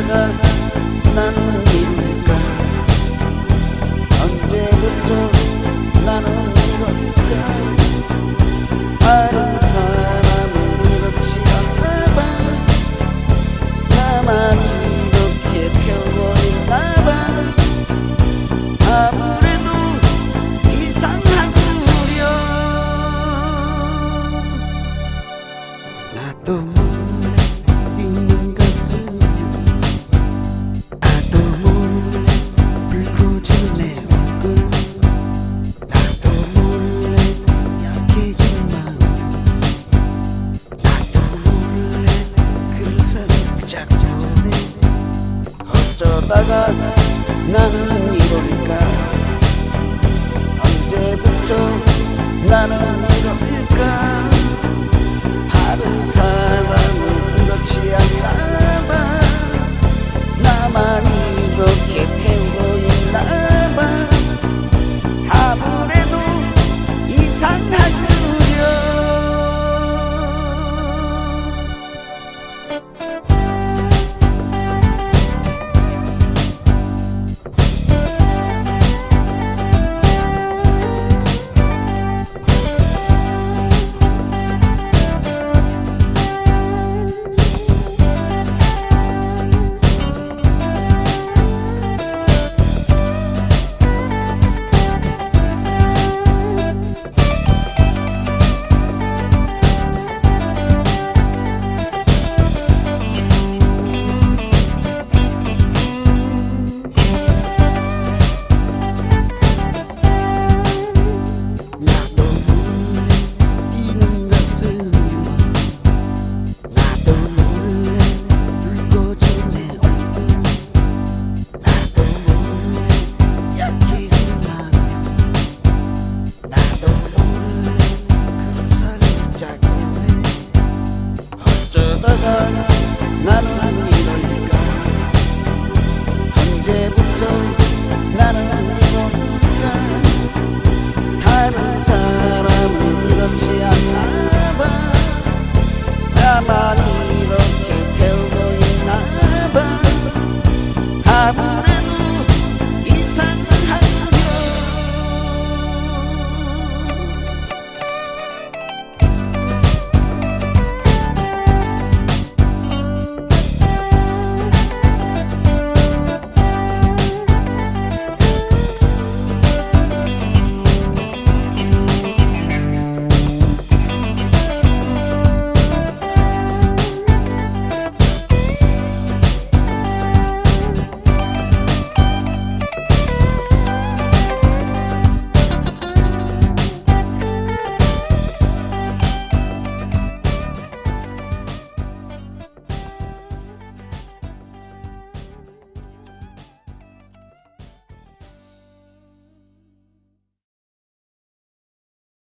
어쩌다가 나는 이럴까? 언제부터 나는 이럴까? 다른 사람은 이렇지 않나봐. 나만 이렇게 태워버렸나봐. 아무래도 이상하구려. 나도 몰래 뛰는 가슴, 나도 몰래 붉어진 내 얼굴, 나도 몰래 약해진 마음, 나도 몰래 그 사람 작전에 어쩌다가 나는 이럴까? 언제부터 나는 이럴까? 다른 사람은 그렇지 않나?